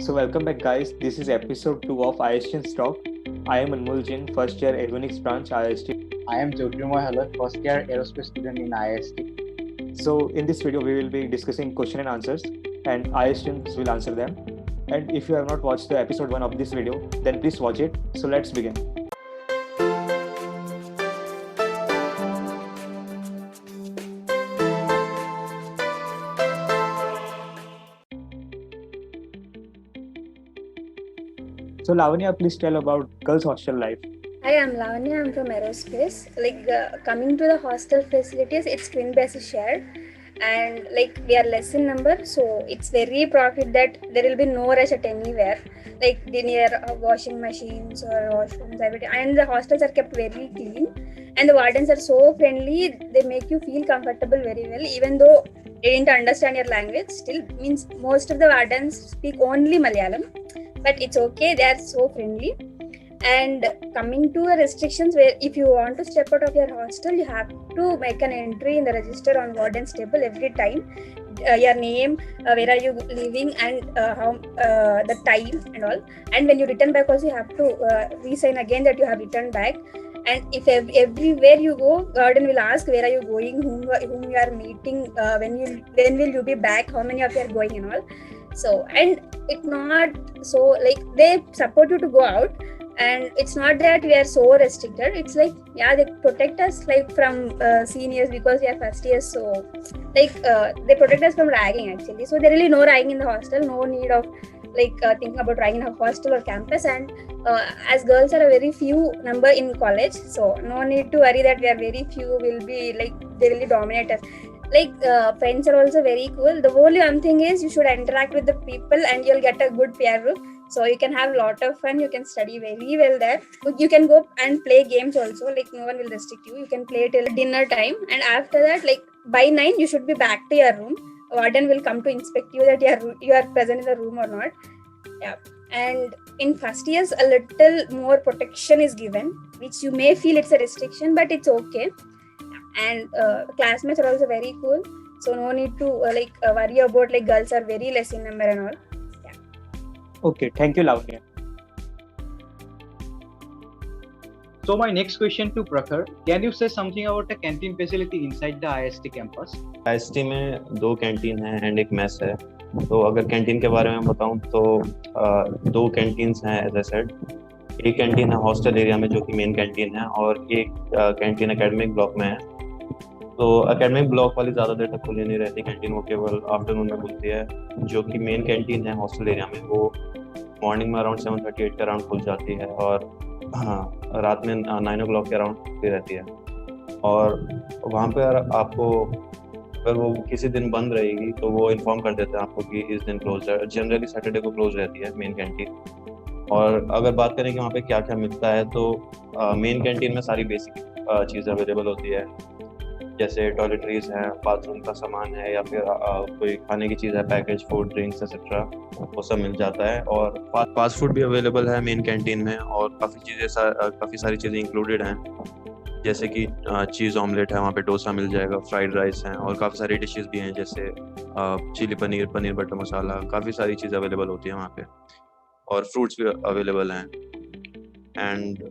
So welcome back guys, this is episode 2 of IST's Talk. I am Anmol Jain, first year Avionics branch IST. I am Jyotirmoy Halat, first year aerospace student in IST. So in this video we will be discussing question and answers and ISTs will answer them. And if you have not watched the episode 1 of this video, then please watch it. So let's begin. So Lavanya, please tell about girls' hostel life. Hi, I'm Lavanya. I'm from aerospace. Coming to the hostel facilities, it's twin basis shared, and we are less in number, so it's very profit that there will be no rush at anywhere. Like near washing machines or washrooms, everything, and the hostels are kept very clean, and the wardens are so friendly. They make you feel comfortable very well, even though they didn't understand your language. Still, means most of the wardens speak only Malayalam, but it's okay. They are so friendly. And coming to the restrictions, where if you want to step out of your hostel, you have to make an entry in the register on warden's table every time, your name, where are you living, and how the time and all. And when you return back also, you have to re-sign again that you have returned back. And if everywhere you go, warden will ask where are you going, whom you are meeting, when will you be back, how many of you are going and all. So, and it's not so like they support you to go out. And it's not that we are so restricted. It's like, yeah, they protect us from seniors, because we are first years. So they protect us from ragging actually. So there really no ragging in the hostel. No need of thinking about ragging in a hostel or campus. And as girls are a very few number in college, so no need to worry that we are very few. Will be they will dominate us. Friends are also very cool. The only one thing is you should interact with the people and you'll get a good peer group. So you can have a lot of fun. You can study very well there. You can go and play games also. No one will restrict you. You can play till dinner time. And after that, by 9, you should be back to your room. Warden will come to inspect you that you are present in the room or not. Yeah. And in first years, a little more protection is given, which you may feel it's a restriction, but it's okay. And classmates are also very cool. So no need to worry about girls are very less in number and all. Okay, thank you Lavanya. So my next question to Prakhar, can you say something about the canteen facility inside the IST campus? IST में 2 canteen है and एक mess है. तो अगर canteen के बारे में बताऊं तो 2 कैंटीन्स हैं एज आई सेड. एक कैंटीन है हॉस्टल एरिया में जो कि मेन कैंटीन है, और एक कैंटीन एकेडमिक ब्लॉक में है. तो एकेडमिक ब्लॉक वाली ज़्यादा देर तक खुली नहीं रहती कैंटीन, वो केवल आफ्टरनून में खुलती है. जो कि मेन कैंटीन है हॉस्टल एरिया में, वो मॉर्निंग में अराउंड 7:38 के अराउंड खुल जाती है, और रात में 9 o'clock के अराउंड खुली रहती है. और वहाँ पर आपको अगर वो किसी दिन बंद रहेगी तो वो इन्फॉर्म कर देते हैं आपको कि इस दिन क्लोज है. जनरली सैटरडे को क्लोज रहती है मेन कैंटीन. और अगर बात करें कि वहाँ पे क्या क्या मिलता है, तो मेन कैंटीन में सारी बेसिक चीज़ें अवेलेबल होती है, जैसे टॉयलेटरीज हैं, बाथरूम का सामान है, या फिर कोई खाने की चीज़ है, पैकेज फूड, ड्रिंक्स एक्सेट्रा, वो सब मिल जाता है. और फास्ट फूड भी अवेलेबल है मेन कैंटीन में, और काफ़ी सारी चीज़ें इंक्लूडेड हैं, जैसे कि चीज़ ऑमलेट है, वहाँ पे डोसा मिल जाएगा, फ्राइड राइस हैं, और काफ़ी सारी डिशेस भी हैं, जैसे चिली पनीर, पनीर बटर मसाला, काफ़ी सारी चीज़ें अवेलेबल होती हैं वहाँ पे, और फ्रूट्स भी अवेलेबल हैं. And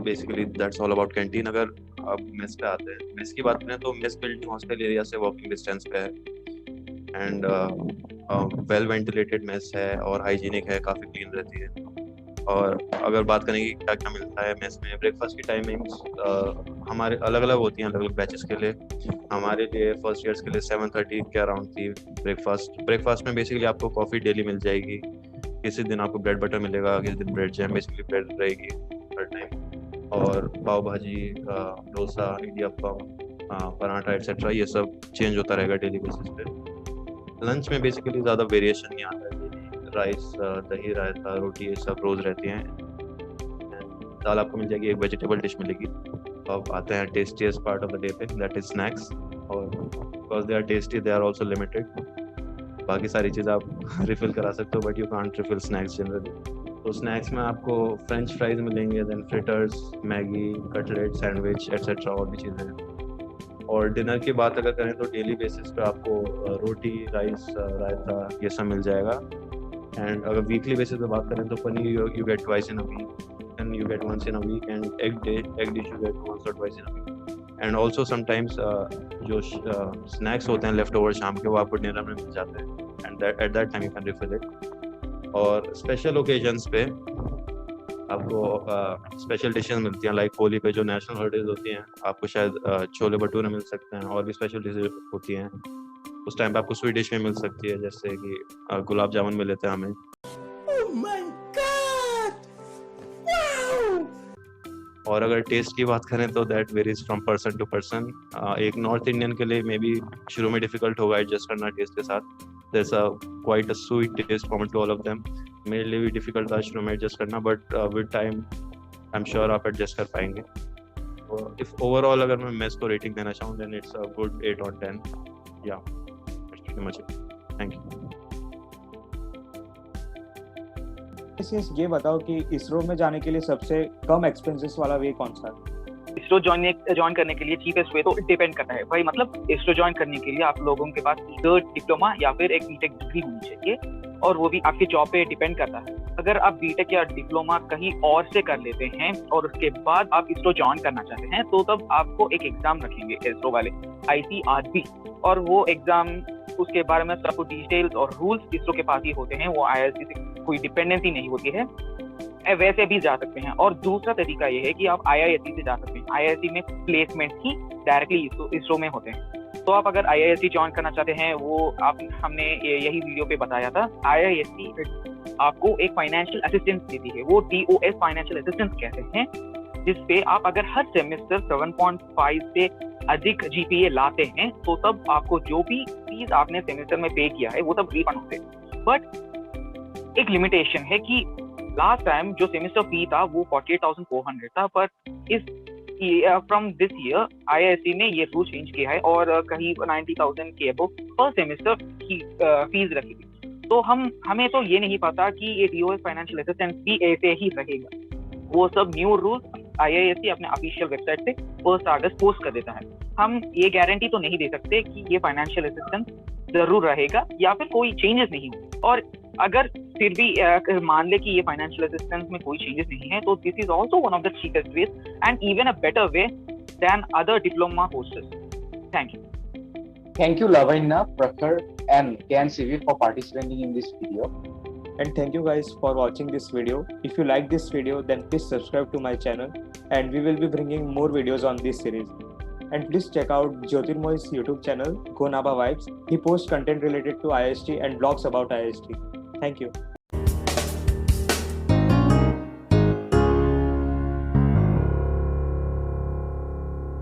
basically that's all about canteen. अगर अब मेस पे आते हैं, मेस की बात करें तो मेस बिल्डिंग हॉस्टल एरिया से वॉकिंग डिस्टेंस पे है, एंड वेल वेंटिलेटेड मेस है और हाइजीनिक है, काफ़ी क्लीन रहती है. और अगर बात करें कि क्या क्या मिलता है मेस में, ब्रेकफास्ट की टाइमिंग्स हमारे अलग अलग होती हैं, अलग अलग बैचेस के लिए. हमारे लिए फर्स्ट ईयर्स के लिए 7:30 के अराउंड थी ब्रेकफास्ट में बेसिकली आपको कॉफ़ी डेली मिल जाएगी. किसी दिन आपको ब्रेड बटर मिलेगा, किसी दिन ब्रेड जैम, बेसिकली ब्रेड रहेगी हर टाइम. और पाव भाजी, डोसा, इडियाप्पम, पराठा एक्सेट्रा, ये सब चेंज होता रहेगा डेली बेसिस पे. लंच में बेसिकली ज़्यादा वेरिएशन नहीं आता है. राइस, दही रायता, रोटी, ये सब रोज़ रहती हैं. दाल आपको मिल जाएगी, एक वेजिटेबल डिश मिलेगी. अब आते हैं tastiest part of the day पे, दैट इज स्नैक्स. और because they are tasty, they are also limited. बाकी सारी चीज़ आप रिफिल करा सकते हो, but you can't refill snacks generally. तो स्नैक्स में आपको फ्रेंच फ्राइज मिलेंगे, then fritters, Maggi, cutlet, sandwich etcetera, और भी चीज़ें. और डिनर की बात अगर करें तो डेली बेसिस पे आपको रोटी, राइस, रायता, ये सब मिल जाएगा. एंड अगर वीकली बेसिस पे बात करें तो paneer you get twice in a week and you get once in a week, and egg dish you get once or twice in a week. And also sometimes जो snacks होते हैं left over शाम के वो आपको डिनर में मिल जाते हैं, and at that time you can refill it. और special occasions पे आपको स्पेशल डिशेस मिलती हैं, लाइक होली पे जो नेशनल हॉलीडेज होती हैं आपको शायद छोले भटूरे मिल सकते हैं, और भी स्पेशल डिशेस होती हैं उस टाइम पे आपको स्वीट डिश में मिल सकती है, जैसे कि गुलाब जामुन मिल लेते हैं हमें। और अगर टेस्ट की बात करें तो that varies from person to person. एक नॉर्थ इंडियन के लिए मे बी शुरू में डिफिकल्ट होगा एडजस्ट करना टेस्ट के साथ, there's a quite a sweet taste common to all of them. मेरे लिए भी डिफिकल्ट था शुरू में एडजस्ट करना, but with time I am sure आप एडजस्ट कर पाएंगे। तो इफ ओवरऑल अगर मैं मेस को रेटिंग देना चाहूँ then it's a good 8 on 10. या pretty much it. Thank you. ये बताओ कि इसरो में जाने के लिए सबसे कम एक्सपेंसेस वाला वे कौन सा है? इसरो ज्वाइन करने के लिए चीपेस्ट वे तो डिपेंड करता है भाई, मतलब इसरो ज्वाइन करने के लिए आप लोगों के पास either डिप्लोमा या फिर एक बीटेक डिग्री होनी चाहिए, और वो भी आपके जॉब पे डिपेंड करता है। अगर आप बीटेक या डिप्लोमा कहीं और से कर लेते हैं और उसके बाद आप इसरो ज्वाइन करना चाहते हैं तो तब आपको एक एग्जाम रखेंगे इसरो वाले ICRB, और वो एग्जाम उसके बारे में सबको डिटेल्स और रूल्स इसरो के पास ही होते हैं, वो IISc से कोई डिपेंडेंसी नहीं होती है, वैसे भी जा सकते हैं। और दूसरा तरीका ये है कि आप IISc से जा सकते हैं। IISc में प्लेसमेंट ही डायरेक्टली इसरो में होते हैं, तो आप अगर IISc ज्वाइन करना चाहते हैं वो हमने यही वीडियो पे बताया था। IISc आपको एक फाइनेंशियल असिस्टेंस देती है, वो DOS फाइनेंशियल असिस्टेंस कहते हैं, जिसपे आप अगर हर सेमेस्टर 7.5 से अधिक GPA लाते हैं तो तब आपको जो भी फीस आपने सेमेस्टर में पे किया है वो सब रिफंड होते हैं। बट एक लिमिटेशन है कि लास्ट टाइम जो सेमेस्टर फी था वो 48,400 था, पर इस फ्रॉम दिस ईयर IISc ने ये रूल चेंज किया है और कहीं 90,000 के अबव पर सेमेस्टर की फीस रखी थी। तो हमें तो ये नहीं पता कि ये DOS फाइनेंशियल असिस्टेंस भी ऐसे ही रहेगा। वो सब न्यू रूल्स IISc अपने ऑफिशियल वेबसाइट पे 1 अगस्त पोस्ट कर देता है। हम ये गारंटी तो नहीं दे सकते कि ये फाइनेंशियल असिस्टेंस जरूर रहेगा या फिर कोई चेंजेस नहीं होंगे, और अगर फिर भी मान ले कि ये फाइनेंशियल असिस्टेंस में कोई चेंजेस नहीं है तो this is also one of the cheapest ways and even a better way than other diploma courses. Thank you. Thank you, Lavanya, Prakhar, and Ken Civil for participating in this video. And thank you guys for watching this video. If you like this video, then please subscribe to my channel, and we will be bringing more videos on this series. And please check out Jyotirmoy's YouTube channel, Gonaba Vibes. He posts content related to IST and blogs about IST. Thank you.